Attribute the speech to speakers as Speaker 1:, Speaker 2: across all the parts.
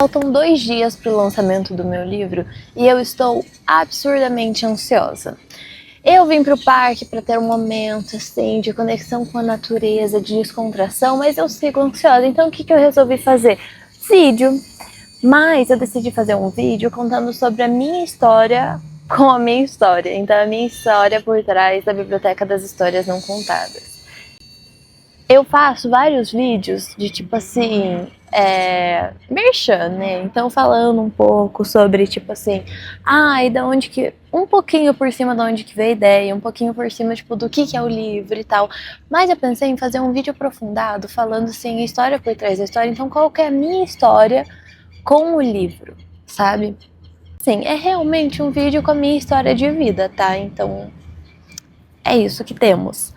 Speaker 1: Faltam 2 dias para o lançamento do meu livro e eu estou absurdamente ansiosa. Eu vim para o parque para ter um momento assim de conexão com a natureza, de descontração, mas eu sigo ansiosa. Então o que eu resolvi fazer? Vídeo. Mas eu decidi fazer um vídeo contando sobre a minha história com a minha história. Então a minha história por trás da Biblioteca das Histórias Não Contadas. Eu faço vários vídeos de tipo assim, merchan, né? Então falando um pouco sobre tipo assim, e da onde que, um pouquinho por cima de onde que veio a ideia, um pouquinho por cima tipo do que é o livro e tal. Mas eu pensei em fazer um vídeo aprofundado falando assim, a história por trás da história. Então qual que é a minha história com o livro, sabe? Sim, é realmente um vídeo com a minha história de vida, tá? Então é isso que temos.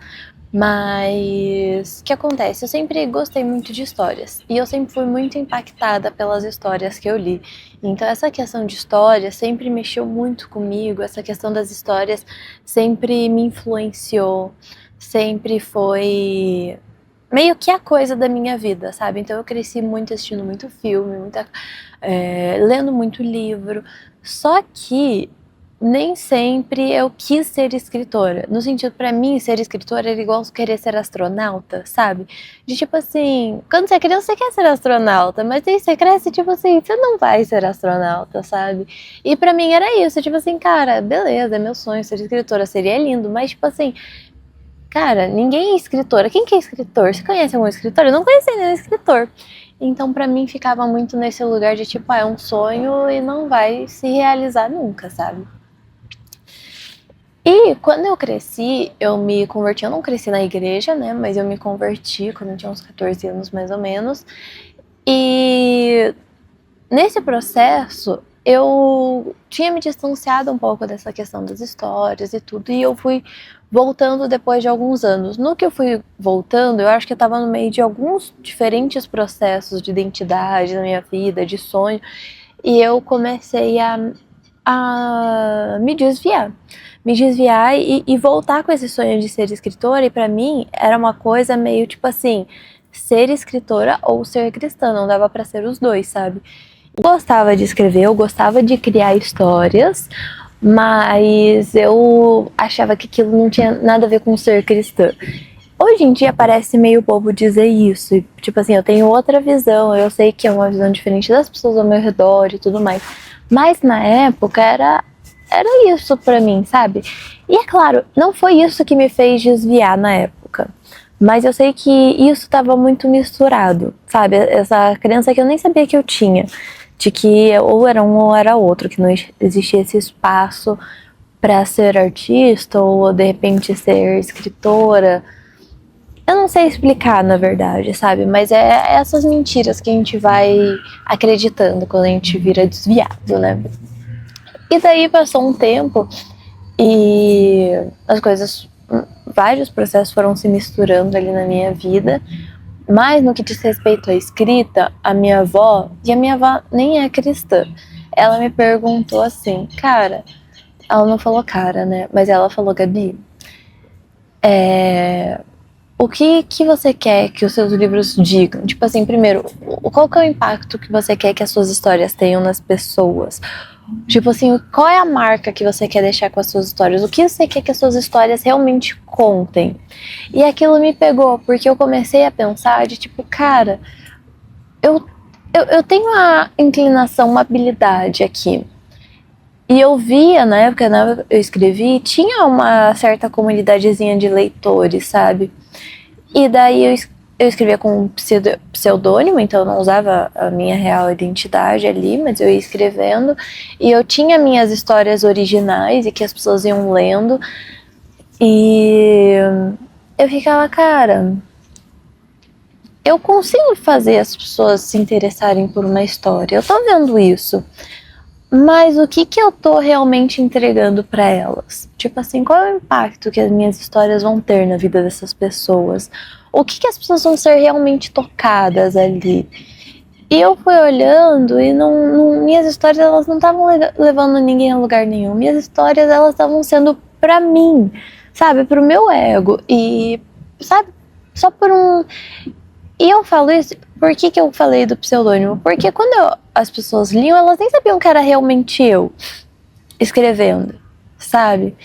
Speaker 1: Mas o que acontece? Eu sempre gostei muito de histórias e eu sempre fui muito impactada pelas histórias que eu li. Então essa questão de história sempre mexeu muito comigo, essa questão das histórias sempre me influenciou, sempre foi meio que a coisa da minha vida, sabe? Então eu cresci muito assistindo muito filme, lendo muito livro, só que nem sempre eu quis ser escritora. No sentido, pra mim, ser escritora era igual querer ser astronauta, sabe? De tipo assim, quando você é criança, você quer ser astronauta, mas aí você cresce, tipo assim, você não vai ser astronauta, sabe? E pra mim era isso, tipo assim, cara, beleza, é meu sonho ser escritora, seria lindo, mas tipo assim, cara, ninguém é escritora. Quem que é escritor? Você conhece algum escritor? Eu não conhecia nenhum escritor. Então, pra mim, ficava muito nesse lugar de tipo, é um sonho e não vai se realizar nunca, sabe? E quando eu cresci, eu me converti. Eu não cresci na igreja, né? Mas eu me converti quando eu tinha uns 14 anos, mais ou menos. E nesse processo, eu tinha me distanciado um pouco dessa questão das histórias e tudo. E eu fui voltando depois de alguns anos. No que eu fui voltando, eu acho que eu tava no meio de alguns diferentes processos de identidade na minha vida, de sonho. E eu comecei a me desviar e voltar com esse sonho de ser escritora. E pra mim era uma coisa meio tipo assim, ser escritora ou ser cristã, não dava pra ser os dois, sabe? Eu gostava de escrever, eu gostava de criar histórias, mas eu achava que aquilo não tinha nada a ver com ser cristã. Hoje em dia parece meio bobo dizer isso, e, tipo assim, eu tenho outra visão, eu sei que é uma visão diferente das pessoas ao meu redor e tudo mais, mas na época era isso pra mim, sabe? E é claro, não foi isso que me fez desviar na época, mas eu sei que isso tava muito misturado, sabe? Essa crença que eu nem sabia que eu tinha, de que ou era um ou era outro, que não existia esse espaço pra ser artista ou de repente ser escritora. Eu não sei explicar, na verdade, sabe? Mas é essas mentiras que a gente vai acreditando quando a gente vira desviado, né? E daí passou um tempo e as coisas, vários processos foram se misturando ali na minha vida. Mas no que diz respeito à escrita, a minha avó, e a minha avó nem é cristã, ela me perguntou assim, cara, ela não falou cara, né? Mas ela falou, Gabi, o que você quer que os seus livros digam? Tipo assim, primeiro, qual que é o impacto que você quer que as suas histórias tenham nas pessoas? Tipo assim, qual é a marca que você quer deixar com as suas histórias? O que você quer que as suas histórias realmente contem? E aquilo me pegou, porque eu comecei a pensar de tipo, cara, eu tenho uma inclinação, uma habilidade aqui. E eu via, na época eu escrevi, tinha uma certa comunidadezinha de leitores, sabe? E daí eu escrevia com um pseudônimo, então eu não usava a minha real identidade ali, mas eu ia escrevendo. E eu tinha minhas histórias originais e que as pessoas iam lendo. E eu ficava, cara, eu consigo fazer as pessoas se interessarem por uma história. Eu tô vendo isso. Mas o que eu tô realmente entregando para elas? Tipo assim, qual é o impacto que as minhas histórias vão ter na vida dessas pessoas? O que as pessoas vão ser realmente tocadas ali? E eu fui olhando e minhas histórias elas não estavam levando ninguém a lugar nenhum. Minhas histórias elas estavam sendo pra mim, sabe, pro meu ego e sabe, só por um E eu falo isso, por que eu falei do pseudônimo? Porque quando as pessoas liam, elas nem sabiam que era realmente eu escrevendo, sabe?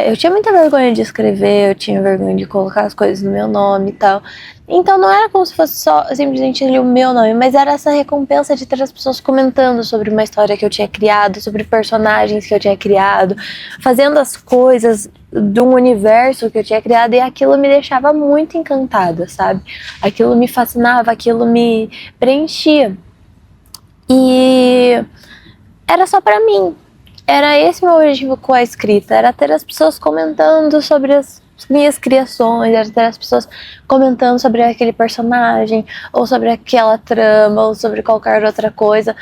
Speaker 1: Eu tinha muita vergonha de escrever, eu tinha vergonha de colocar as coisas no meu nome e tal. Então não era como se fosse só simplesmente ali o meu nome, mas era essa recompensa de ter as pessoas comentando sobre uma história que eu tinha criado, sobre personagens que eu tinha criado, fazendo as coisas de um universo que eu tinha criado, e aquilo me deixava muito encantada, sabe? Aquilo me fascinava, aquilo me preenchia. E era só pra mim. Era esse meu objetivo com a escrita, era ter as pessoas comentando sobre as minhas criações, era ter as pessoas comentando sobre aquele personagem, ou sobre aquela trama, ou sobre qualquer outra coisa.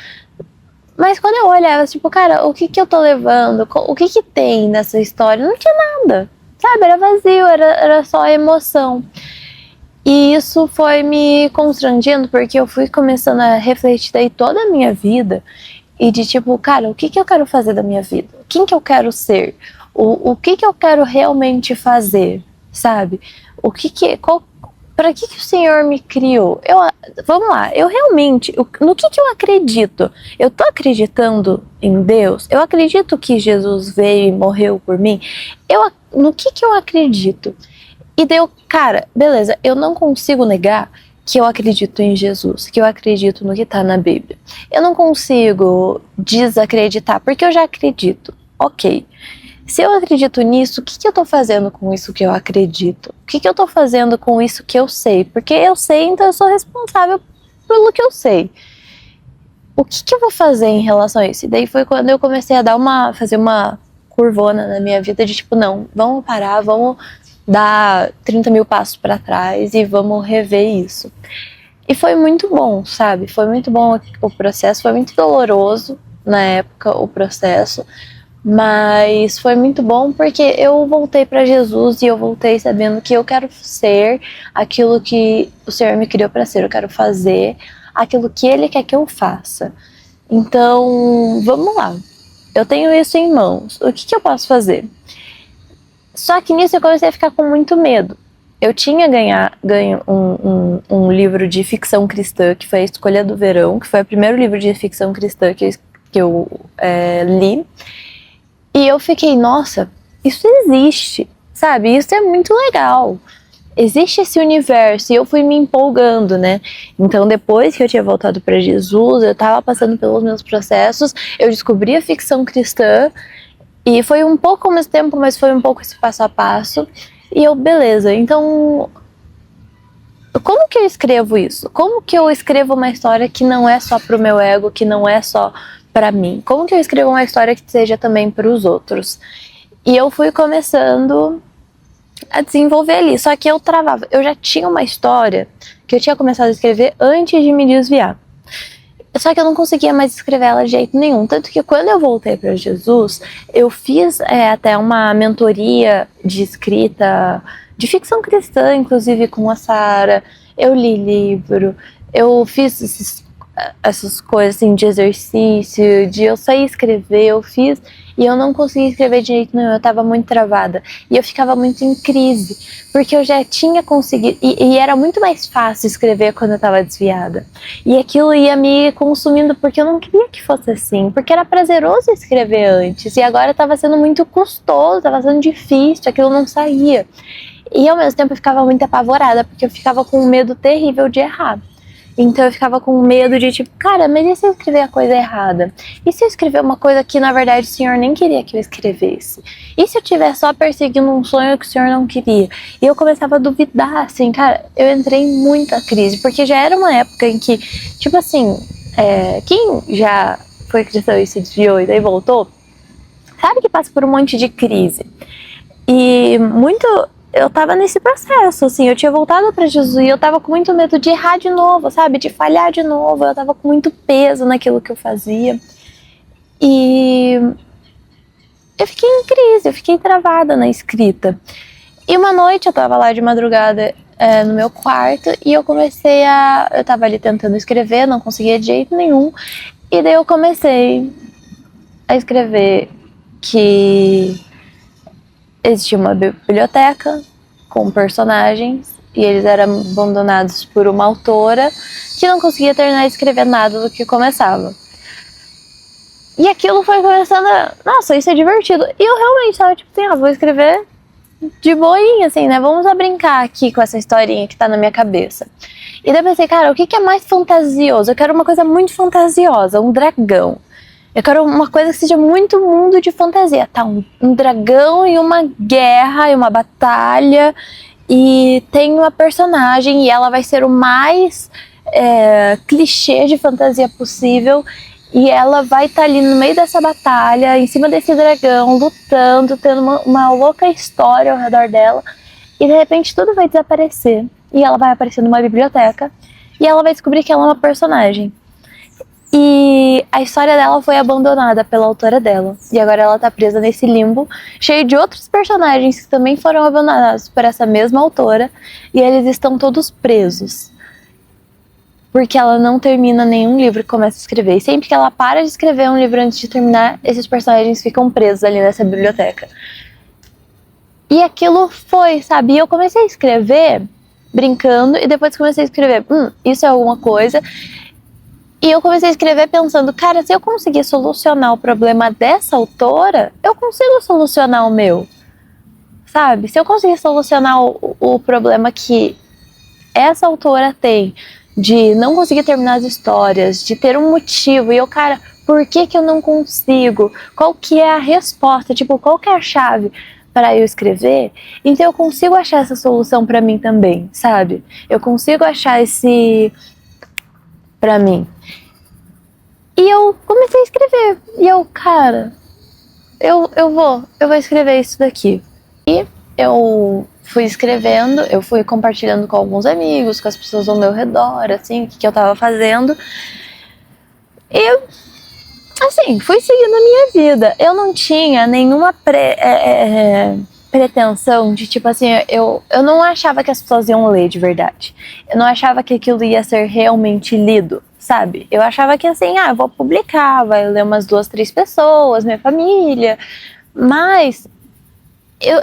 Speaker 1: Mas quando eu olhava, tipo, cara, o que eu tô levando? O que tem nessa história? Não tinha nada, sabe? Era vazio, era só emoção. E isso foi me constrangendo, porque eu fui começando a refletir daí toda a minha vida, e de tipo, cara, o que eu quero fazer da minha vida? Quem que eu quero ser? O que eu quero realmente fazer, sabe? Para que o Senhor me criou? Vamos lá, eu realmente, no que eu acredito? Eu tô acreditando em Deus? Eu acredito que Jesus veio e morreu por mim? No que eu acredito? E deu, cara, beleza, eu não consigo negar que eu acredito em Jesus, que eu acredito no que tá na Bíblia. Eu não consigo desacreditar, porque eu já acredito. Ok. Se eu acredito nisso, o que eu tô fazendo com isso que eu acredito? O que eu tô fazendo com isso que eu sei? Porque eu sei, então eu sou responsável pelo que eu sei. O que eu vou fazer em relação a isso? E daí foi quando eu comecei a fazer uma curvona na minha vida de tipo, não, vamos parar, vamos dar 30 mil passos para trás e vamos rever isso. E foi muito bom, sabe? Foi muito bom o processo, foi muito doloroso na época o processo, mas foi muito bom porque eu voltei para Jesus e eu voltei sabendo que eu quero ser aquilo que o Senhor me criou para ser, eu quero fazer aquilo que Ele quer que eu faça. Então, vamos lá. Eu tenho isso em mãos. O que eu posso fazer? Só que nisso eu comecei a ficar com muito medo. Eu tinha ganho um livro de ficção cristã, que foi A Escolha do Verão, que foi o primeiro livro de ficção cristã que eu li. E eu fiquei, nossa, isso existe, sabe? Isso é muito legal. Existe esse universo, e eu fui me empolgando, né? Então, depois que eu tinha voltado para Jesus, eu tava passando pelos meus processos, eu descobri a ficção cristã, e foi um pouco ao mesmo tempo, mas foi um pouco esse passo a passo. E eu, beleza, então, como que eu escrevo isso? Como que eu escrevo uma história que não é só pro meu ego, que não é só pra mim? Como que eu escrevo uma história que seja também pros outros? E eu fui começando a desenvolver ali, só que eu travava. Eu já tinha uma história que eu tinha começado a escrever antes de me desviar. Só que eu não conseguia mais escrever ela de jeito nenhum. Tanto que quando eu voltei para Jesus, eu fiz até uma mentoria de escrita, de ficção cristã, inclusive com a Sara. Eu li livro, eu fiz essas coisas assim de exercício, de eu sair escrever, eu fiz, e eu não conseguia escrever de jeito nenhum, eu tava muito travada. E eu ficava muito em crise, porque eu já tinha conseguido, e era muito mais fácil escrever quando eu tava desviada. E aquilo ia me consumindo, porque eu não queria que fosse assim, porque era prazeroso escrever antes, e agora tava sendo muito custoso, tava sendo difícil, aquilo não saía. E ao mesmo tempo eu ficava muito apavorada, porque eu ficava com um medo terrível de errar. Então eu ficava com medo de tipo, cara, mas e se eu escrever a coisa errada? E se eu escrever uma coisa que na verdade o Senhor nem queria que eu escrevesse? E se eu estiver só perseguindo um sonho que o Senhor não queria? E eu começava a duvidar, assim, cara, eu entrei em muita crise, porque já era uma época em que, tipo assim, quem já foi cristão e se desviou e daí voltou, sabe que passa por um monte de crise. E eu tava nesse processo, assim, eu tinha voltado pra Jesus e eu tava com muito medo de errar de novo, sabe, de falhar de novo, eu tava com muito peso naquilo que eu fazia. E eu fiquei em crise, eu fiquei travada na escrita. E uma noite eu tava lá de madrugada no meu quarto e eu tava ali tentando escrever, não conseguia de jeito nenhum. E daí eu comecei a escrever que existia uma biblioteca com personagens e eles eram abandonados por uma autora que não conseguia terminar de escrever nada do que começava. E aquilo foi começando a... Nossa, isso é divertido. E eu realmente tava tipo assim, vou escrever de boinha, assim, né? Vamos brincar aqui com essa historinha que tá na minha cabeça. E daí eu pensei, cara, o que é mais fantasioso? Eu quero uma coisa muito fantasiosa, um dragão. Eu quero uma coisa que seja muito mundo de fantasia. Tá, um dragão e uma guerra e uma batalha. E tem uma personagem e ela vai ser o mais clichê de fantasia possível. E ela vai estar ali no meio dessa batalha, em cima desse dragão, lutando, tendo uma louca história ao redor dela. E de repente tudo vai desaparecer. E ela vai aparecer numa biblioteca. E ela vai descobrir que ela é uma personagem. E a história dela foi abandonada pela autora dela. E agora ela tá presa nesse limbo, cheio de outros personagens que também foram abandonados por essa mesma autora. E eles estão todos presos. Porque ela não termina nenhum livro que começa a escrever. E sempre que ela para de escrever um livro antes de terminar, esses personagens ficam presos ali nessa biblioteca. E aquilo foi, sabe? E eu comecei a escrever brincando e depois comecei a escrever, isso é alguma coisa. E eu comecei a escrever pensando, cara, se eu conseguir solucionar o problema dessa autora, eu consigo solucionar o meu. Sabe? Se eu conseguir solucionar o problema que essa autora tem de não conseguir terminar as histórias, de ter um motivo, e eu, cara, por que eu não consigo? Qual que é a resposta? Tipo, qual que é a chave para eu escrever? Então eu consigo achar essa solução para mim também, sabe? Eu consigo achar esse para mim. E eu comecei a escrever, e eu, cara, eu vou escrever isso daqui. E eu fui escrevendo, eu fui compartilhando com alguns amigos, com as pessoas ao meu redor, assim, o que eu tava fazendo. E, assim, fui seguindo a minha vida. Eu não tinha nenhuma pretensão de, tipo assim, eu não achava que as pessoas iam ler de verdade. Eu não achava que aquilo ia ser realmente lido, sabe? Eu achava que, assim, eu vou publicar, vai ler umas 2, 3 pessoas, minha família, mas...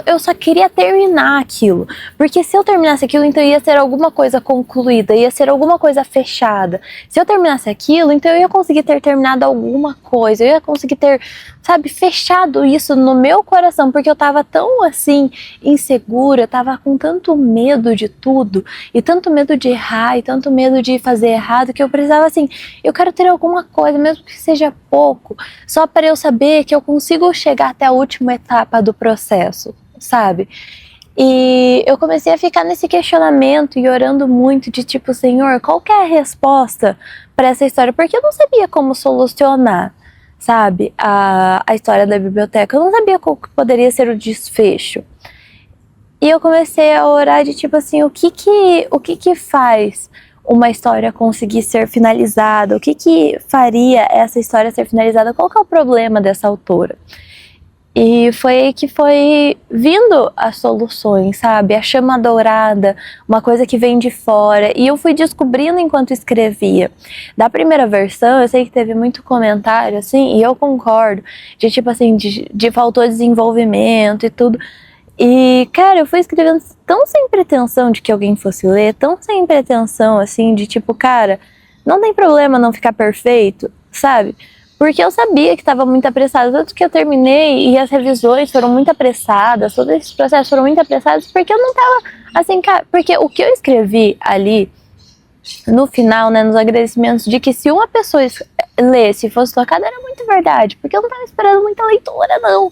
Speaker 1: Eu só queria terminar aquilo, porque se eu terminasse aquilo, então ia ser alguma coisa concluída, ia ser alguma coisa fechada. Se eu terminasse aquilo, então eu ia conseguir ter terminado alguma coisa, eu ia conseguir ter, sabe, fechado isso no meu coração, porque eu tava tão, assim, insegura, eu tava com tanto medo de tudo, e tanto medo de errar, e tanto medo de fazer errado, que eu precisava, assim, eu quero ter alguma coisa, mesmo que seja pouco, só para eu saber que eu consigo chegar até a última etapa do processo, sabe? E eu comecei a ficar nesse questionamento e orando muito de tipo, Senhor, qual que é a resposta para essa história? Porque eu não sabia como solucionar, sabe, a história da biblioteca. Eu não sabia qual que poderia ser o desfecho. E eu comecei a orar de tipo assim, o que faz uma história conseguir ser finalizada? O que faria essa história ser finalizada? Qual que é o problema dessa autora? E foi aí que foi vindo as soluções, sabe? A chama dourada, uma coisa que vem de fora. E eu fui descobrindo enquanto escrevia. Da primeira versão, eu sei que teve muito comentário, assim, e eu concordo, de tipo assim, de faltou desenvolvimento e tudo. E, cara, eu fui escrevendo tão sem pretensão de que alguém fosse ler, tão sem pretensão, assim, de tipo, cara, não tem problema não ficar perfeito, sabe? Porque eu sabia que estava muito apressado, tanto que eu terminei e as revisões foram muito apressadas, todos esses processos foram muito apressados, porque eu não tava, assim, cara, porque o que eu escrevi ali, no final, né, nos agradecimentos, de que se uma pessoa lesse e fosse tocada, era muito verdade, porque eu não tava esperando muita leitura, não.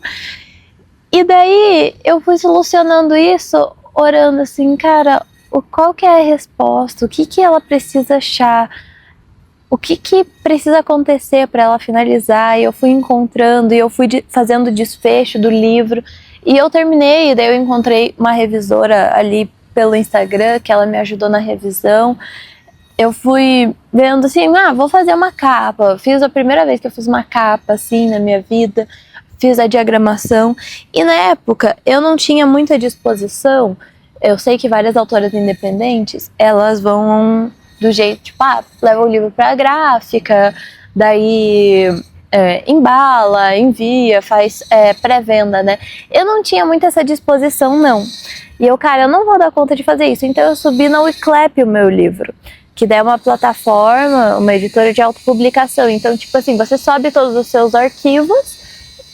Speaker 1: E daí eu fui solucionando isso, orando assim, cara, qual que é a resposta, o que ela precisa achar, o que precisa acontecer para ela finalizar, e eu fui encontrando, e eu fui fazendo o desfecho do livro, e eu terminei, e daí eu encontrei uma revisora ali pelo Instagram, que ela me ajudou na revisão. Eu fui vendo assim, vou fazer uma capa, fiz a primeira vez que eu fiz uma capa assim na minha vida, fiz a diagramação, e na época eu não tinha muita disposição. Eu sei que várias autoras independentes, elas vão do jeito, tipo, leva o livro pra gráfica, daí embala, envia, faz pré-venda, né? Eu não tinha muito essa disposição, não. E eu, cara, eu não vou dar conta de fazer isso. Então eu subi na Wiclap o meu livro, que daí é uma plataforma, uma editora de autopublicação. Então, tipo assim, você sobe todos os seus arquivos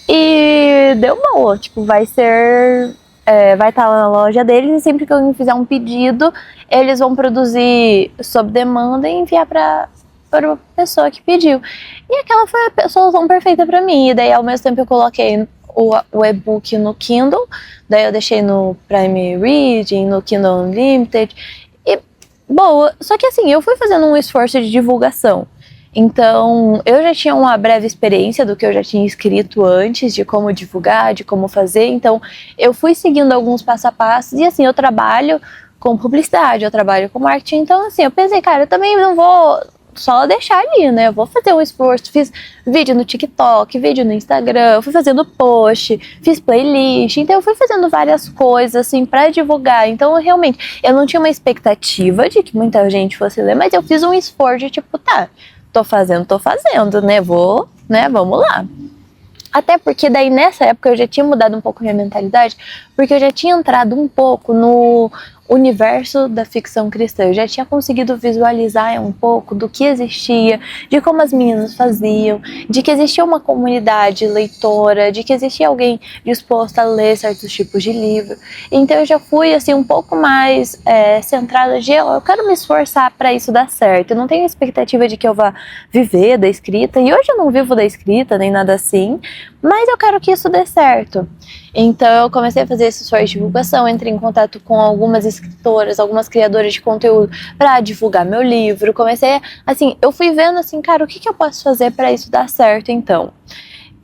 Speaker 1: e deu boa. Tipo, vai estar lá na loja deles, e sempre que alguém fizer um pedido, eles vão produzir sob demanda e enviar para a pessoa que pediu. E aquela foi a solução perfeita para mim. E daí, ao mesmo tempo, eu coloquei o e-book no Kindle, daí eu deixei no Prime Reading, no Kindle Unlimited, e boa. Só que assim, eu fui fazendo um esforço de divulgação. Então, eu já tinha uma breve experiência do que eu já tinha escrito antes, de como divulgar, de como fazer. Então, eu fui seguindo alguns passo a passo. E assim, eu trabalho com publicidade, eu trabalho com marketing. Então, assim, eu pensei, cara, eu também não vou só deixar ali, né? Eu vou fazer um esforço. Fiz vídeo no TikTok, vídeo no Instagram, fui fazendo post, fiz playlist. Então, eu fui fazendo várias coisas, assim, pra divulgar. Então, realmente, eu não tinha uma expectativa de que muita gente fosse ler, mas eu fiz um esforço de tipo, tá, tô fazendo, né? Vamos lá. Até porque daí nessa época eu já tinha mudado um pouco minha mentalidade, porque eu já tinha entrado um pouco no universo da ficção cristã. Eu já tinha conseguido visualizar um pouco do que existia, de como as meninas faziam, de que existia uma comunidade leitora, de que existia alguém disposto a ler certos tipos de livro. Então eu já fui assim um pouco mais centrada de eu quero me esforçar para isso dar certo. Eu não tenho expectativa de que eu vá viver da escrita, e hoje eu não vivo da escrita nem nada assim, mas eu quero que isso dê certo. Então eu comecei a fazer esse esforço de divulgação, entrei em contato com algumas escritoras, algumas criadoras de conteúdo para divulgar meu livro. Comecei, assim, eu fui vendo assim, cara, o que eu posso fazer para isso dar certo então?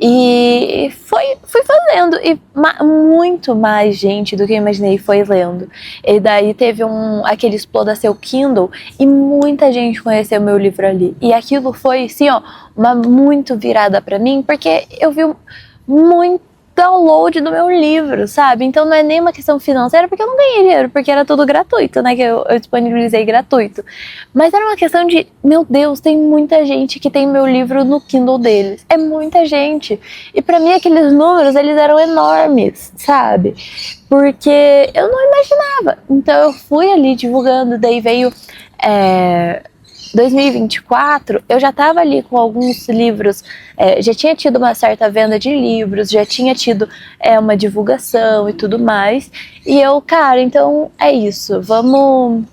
Speaker 1: E fui fazendo, e muito mais gente do que eu imaginei foi lendo. E daí teve aquele Exploda Seu Kindle, e muita gente conheceu meu livro ali. E aquilo foi, assim, ó, uma muito virada pra mim, porque eu vi muito download do meu livro, sabe? Então não é nem uma questão financeira, porque eu não ganhei dinheiro, porque era tudo gratuito, né? Que eu disponibilizei gratuito. Mas era uma questão de, meu Deus, tem muita gente que tem meu livro no Kindle deles. É muita gente. E pra mim aqueles números, eles eram enormes, sabe? Porque eu não imaginava. Então eu fui ali divulgando, daí veio 2024, eu já estava ali com alguns livros, já tinha tido uma certa venda de livros, já tinha tido uma divulgação e tudo mais. E eu, cara, então é isso, vamos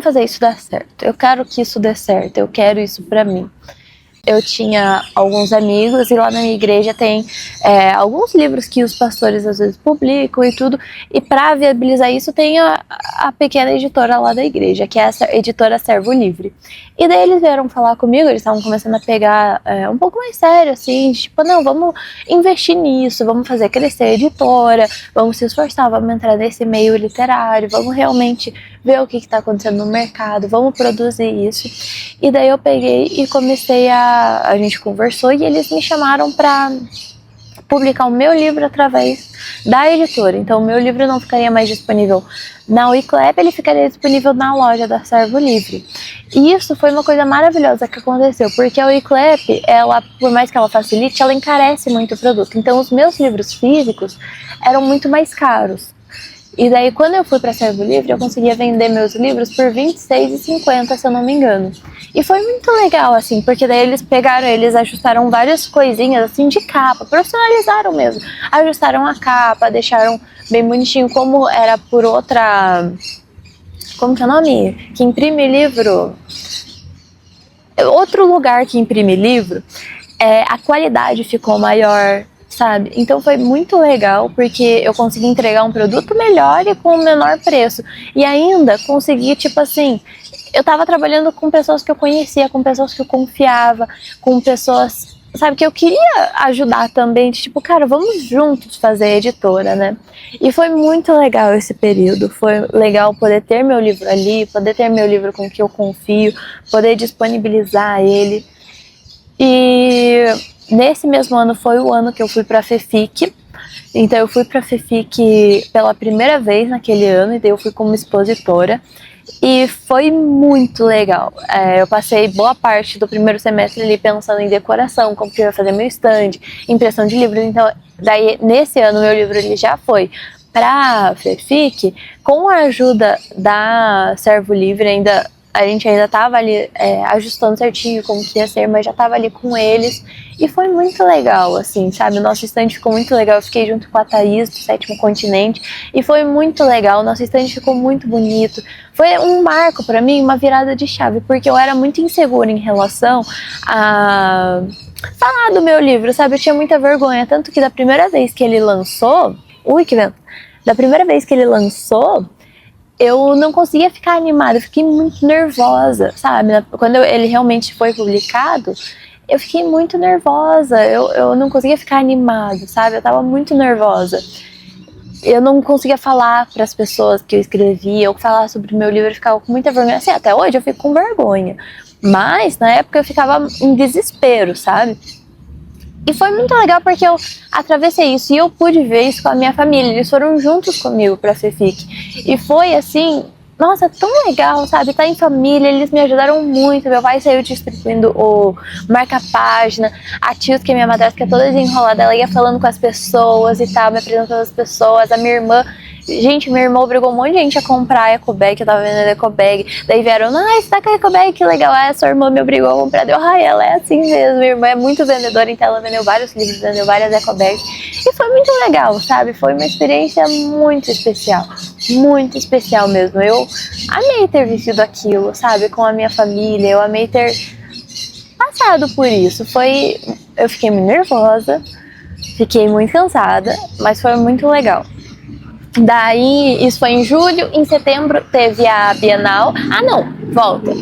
Speaker 1: fazer isso dar certo. Eu quero que isso dê certo, eu quero isso pra mim. Eu tinha alguns amigos, e lá na minha igreja tem alguns livros que os pastores às vezes publicam e tudo, e para viabilizar isso tem a pequena editora lá da igreja, que é a editora Servo Livre. E daí eles vieram falar comigo, eles estavam começando a pegar um pouco mais sério, assim, tipo, não, vamos investir nisso, vamos fazer crescer a editora, vamos se esforçar, vamos entrar nesse meio literário, vamos realmente ver o que está acontecendo no mercado, vamos produzir isso. E daí eu peguei e comecei a gente conversou, e eles me chamaram para publicar o meu livro através da editora. Então o meu livro não ficaria mais disponível na Wiclap, ele ficaria disponível na loja da Servo Livre. E isso foi uma coisa maravilhosa que aconteceu, porque a Wiclap, ela, por mais que ela facilite, ela encarece muito o produto. Então os meus livros físicos eram muito mais caros. E daí, quando eu fui para Servo Livre, eu conseguia vender meus livros por R$26,50, se eu não me engano. E foi muito legal, assim, porque daí eles ajustaram várias coisinhas, assim, de capa, profissionalizaram mesmo. Ajustaram a capa, deixaram bem bonitinho, como era por outra... Como que é o nome? Que imprime livro... Outro lugar que imprime livro, a qualidade ficou maior, sabe? Então foi muito legal, porque eu consegui entregar um produto melhor e com o menor preço. E ainda consegui, tipo assim, eu tava trabalhando com pessoas que eu conhecia, com pessoas que eu confiava, com pessoas, sabe, que eu queria ajudar também, de, tipo, cara, vamos juntos fazer editora, né? E foi muito legal esse período, foi legal poder ter meu livro ali, poder ter meu livro com que eu confio, poder disponibilizar ele. E nesse mesmo ano foi o ano que eu fui para a FEFIC. Então eu fui para a FEFIC pela primeira vez naquele ano, e daí eu fui como expositora. E foi muito legal. Eu passei boa parte do primeiro semestre ali pensando em decoração, como que eu ia fazer meu stand, impressão de livros. Então, daí nesse ano meu livro ele já foi para FEFIC, com a ajuda da Servo Livre. A gente ainda estava ali ajustando certinho como que ia ser, mas já estava ali com eles. E foi muito legal, assim, sabe? O nosso stand ficou muito legal. Eu fiquei junto com a Thaís, do Sétimo Continente, e foi muito legal. O nosso stand ficou muito bonito. Foi um marco para mim, uma virada de chave, porque eu era muito insegura em relação a falar do meu livro, sabe? Eu tinha muita vergonha, tanto que da primeira vez que ele lançou... Ui, que vento! Da primeira vez que ele lançou, eu não conseguia ficar animada, eu fiquei muito nervosa, sabe? Quando ele realmente foi publicado, eu fiquei muito nervosa, eu não conseguia ficar animada, sabe? Eu tava muito nervosa. Eu não conseguia falar para as pessoas que eu escrevia, ou falar sobre o meu livro, eu ficava com muita vergonha. Assim, até hoje eu fico com vergonha, mas na época eu ficava em desespero, sabe? E foi muito legal porque eu atravessei isso e eu pude ver isso com a minha família. Eles foram juntos comigo pra FEFIC. E foi assim, nossa, tão legal, sabe? Tá em família, eles me ajudaram muito. Meu pai saiu distribuindo o marca-página. A tia, que é minha madrasta, que é toda desenrolada, ela ia falando com as pessoas e tal, me apresentando as pessoas. A minha irmã... Gente, minha irmã obrigou um monte de gente a comprar a ecobag, eu tava vendendo ecobag. Daí vieram, você tá com a ecobag, que legal. Sua irmã me obrigou a comprar. Deu, ela é assim mesmo. Minha irmã é muito vendedora, então ela vendeu vários livros, vendeu várias ecobags. E foi muito legal, sabe? Foi uma experiência muito especial mesmo. Eu amei ter vivido aquilo, sabe? Com a minha família, eu amei ter passado por isso. Eu fiquei muito nervosa, fiquei muito cansada, mas foi muito legal. Daí, isso foi em julho, em setembro teve a Bienal. Volta.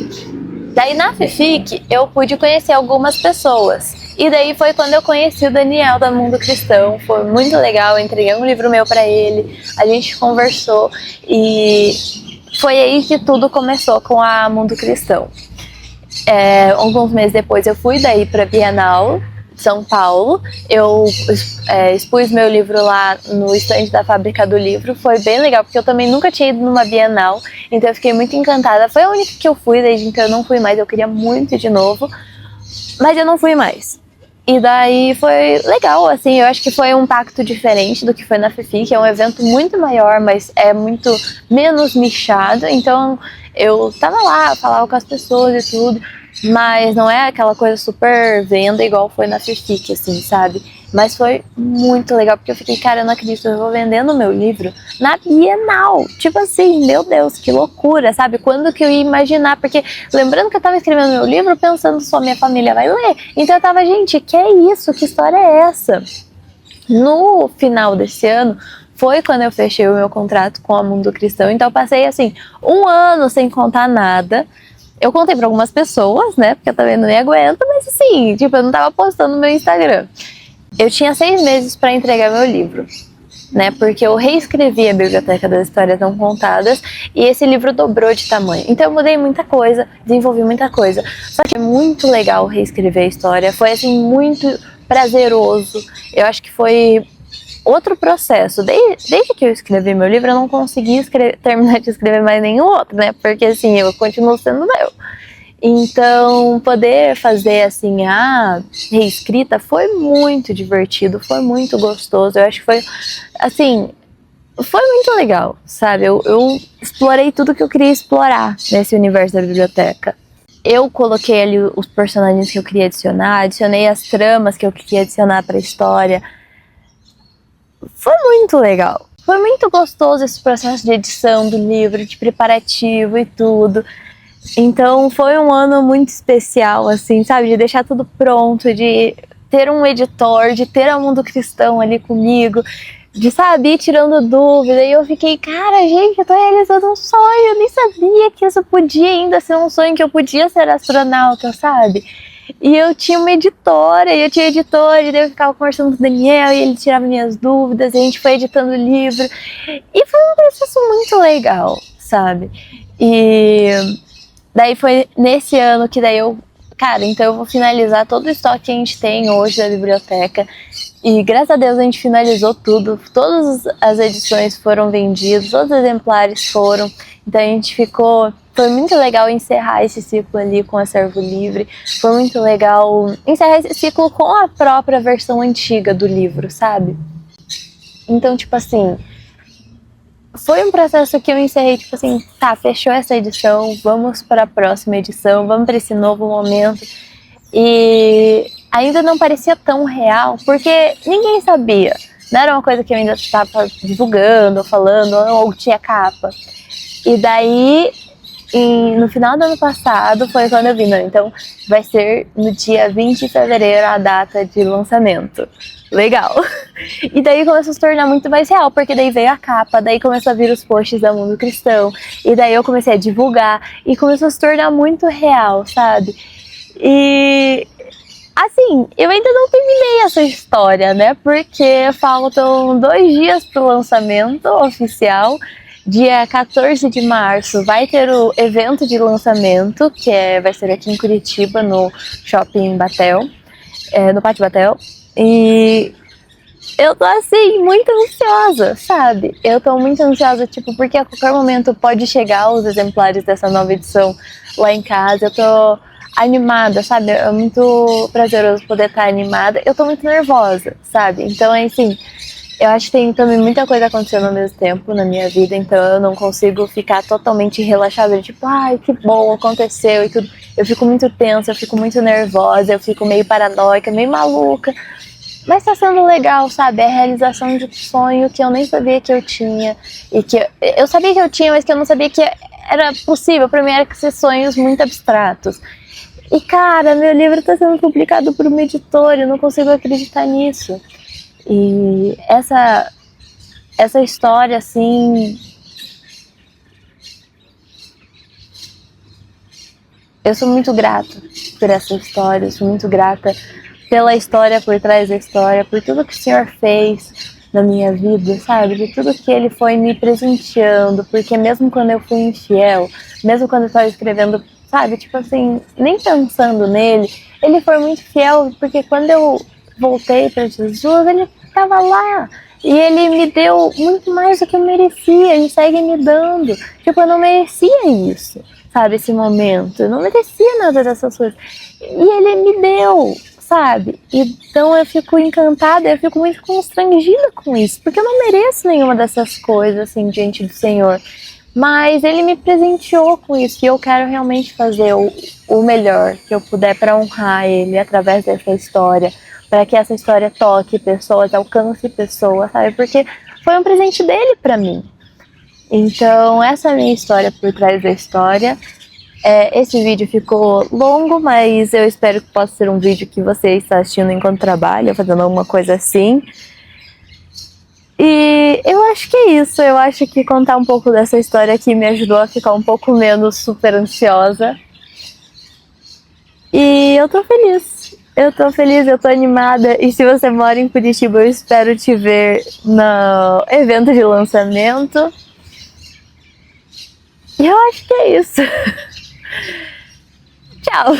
Speaker 1: Daí na FEFIC eu pude conhecer algumas pessoas. E daí foi quando eu conheci o Daniel da Mundo Cristão. Foi muito legal, eu entreguei um livro meu pra ele, a gente conversou e foi aí que tudo começou com a Mundo Cristão. Alguns meses depois eu fui daí pra Bienal São Paulo, eu expus meu livro lá no estande da Fábrica do Livro. Foi bem legal, porque eu também nunca tinha ido numa Bienal, então eu fiquei muito encantada. Foi a única que eu fui, desde então eu não fui mais, eu queria muito ir de novo, mas eu não fui mais. E daí foi legal, assim, eu acho que foi um impacto diferente do que foi na FEFIC, é um evento muito maior, mas é muito menos nichado, então eu tava lá, falava com as pessoas e tudo, mas não é aquela coisa super venda igual foi na FEFIC, assim, sabe? Mas foi muito legal, porque eu fiquei, cara, eu não acredito, eu vou vendendo meu livro na Bienal. Tipo assim, meu Deus, que loucura, sabe? Quando que eu ia imaginar? Porque lembrando que eu tava escrevendo meu livro pensando só minha família vai ler. Então eu tava, gente, que é isso? Que história é essa? No final desse ano, foi quando eu fechei o meu contrato com a Mundo Cristão. Então eu passei, assim, 1 ano sem contar nada. Eu contei pra algumas pessoas, né? Porque eu também não me aguento, mas assim, tipo, eu não tava postando no meu Instagram. Eu tinha 6 meses para entregar meu livro, né? Porque eu reescrevi a Biblioteca das Histórias Não Contadas e esse livro dobrou de tamanho. Então eu mudei muita coisa, desenvolvi muita coisa. Só que é muito legal reescrever a história. Foi, assim, muito prazeroso. Eu acho que foi outro processo. Desde que eu escrevi meu livro, eu não consegui terminar de escrever mais nenhum outro, né? Porque, assim, eu continuo sendo meu. Então, poder fazer, assim, a reescrita foi muito divertido, foi muito gostoso. Eu acho que foi, assim, foi muito legal, sabe? Eu explorei tudo que eu queria explorar nesse universo da biblioteca. Eu coloquei ali os personagens que eu queria adicionar, adicionei as tramas que eu queria adicionar para a história. Foi muito legal. Foi muito gostoso esse processo de edição do livro, de preparativo e tudo. Então foi um ano muito especial, assim, sabe? De deixar tudo pronto, de ter um editor, de ter a Mundo Cristão ali comigo, de, sabe, ir tirando dúvida. E eu fiquei, cara, gente, eu tô realizando um sonho. Eu nem sabia que isso podia ainda ser um sonho, que eu podia ser astronauta, sabe? E eu tinha uma editora, e eu tinha editor, e daí eu ficava conversando com o Daniel, e ele tirava minhas dúvidas, e a gente foi editando o livro. E foi um processo muito legal, sabe? E daí foi nesse ano que daí eu Cara, então eu vou finalizar todo o estoque que a gente tem hoje da biblioteca. E graças a Deus a gente finalizou tudo. Todas as edições foram vendidas, todos os exemplares foram. Então a gente ficou... Foi muito legal encerrar esse ciclo ali com Acervo Livre. Foi muito legal encerrar esse ciclo com a própria versão antiga do livro, sabe? Então, tipo assim... Foi um processo que eu encerrei, tipo assim, tá, fechou essa edição, vamos para a próxima edição, vamos para esse novo momento. E ainda não parecia tão real, porque ninguém sabia. Não era uma coisa que eu ainda estava divulgando, falando, ou tinha capa. E daí, no final do ano passado, foi quando eu vi, não, então vai ser no dia 20 de fevereiro a data de lançamento. Legal. E daí começou a se tornar muito mais real, porque daí veio a capa, daí começou a vir os posts da Mundo Cristão, e daí eu comecei a divulgar, e começou a se tornar muito real, sabe? E assim, eu ainda não terminei essa história, né? Porque faltam 2 dias pro lançamento oficial. Dia 14 de março vai ter o evento de lançamento, que vai ser aqui em Curitiba, no Shopping Batel, no Pátio Batel. E eu tô assim, muito ansiosa, sabe? Eu tô muito ansiosa, tipo, porque a qualquer momento pode chegar os exemplares dessa nova edição lá em casa. Eu tô animada, sabe? É muito prazeroso poder estar animada. Eu tô muito nervosa, sabe? Então, é assim, eu acho que tem também muita coisa acontecendo ao mesmo tempo na minha vida, então eu não consigo ficar totalmente relaxada, tipo, ai, que bom, aconteceu e tudo. Eu fico muito tensa, eu fico muito nervosa, eu fico meio paranoica, meio maluca. Mas tá sendo legal, sabe? É a realização de um sonho que eu nem sabia que eu tinha. E que eu sabia que eu tinha, mas que eu não sabia que era possível. Pra mim era que ser sonhos muito abstratos. E cara, meu livro tá sendo publicado por uma editora, eu não consigo acreditar nisso. E essa história, assim... Eu sou muito grata por essa história, eu sou muito grata pela história por trás da história, por tudo que o Senhor fez na minha vida, sabe? De tudo que Ele foi me presenteando, porque mesmo quando eu fui infiel, mesmo quando eu estava escrevendo, sabe? Tipo assim, nem pensando nele, Ele foi muito fiel, porque quando eu voltei para Jesus, Ele estava lá. E Ele me deu muito mais do que eu merecia, Ele segue me dando. Tipo, eu não merecia isso, sabe? Esse momento, eu não merecia nada dessas coisas. E Ele me deu, sabe? Então eu fico encantada, eu fico muito constrangida com isso, porque eu não mereço nenhuma dessas coisas, assim, diante do Senhor. Mas Ele me presenteou com isso e eu quero realmente fazer o melhor que eu puder para honrar Ele através dessa história, para que essa história toque pessoas, alcance pessoas, sabe? Porque foi um presente dele para mim. Então, essa é a minha história por trás da história. Esse vídeo ficou longo, mas eu espero que possa ser um vídeo que você está assistindo enquanto trabalha, fazendo alguma coisa assim. E eu acho que é isso, eu acho que contar um pouco dessa história aqui me ajudou a ficar um pouco menos super ansiosa. E eu tô feliz, eu tô animada. E se você mora em Curitiba, eu espero te ver no evento de lançamento. E eu acho que é isso. Tchau!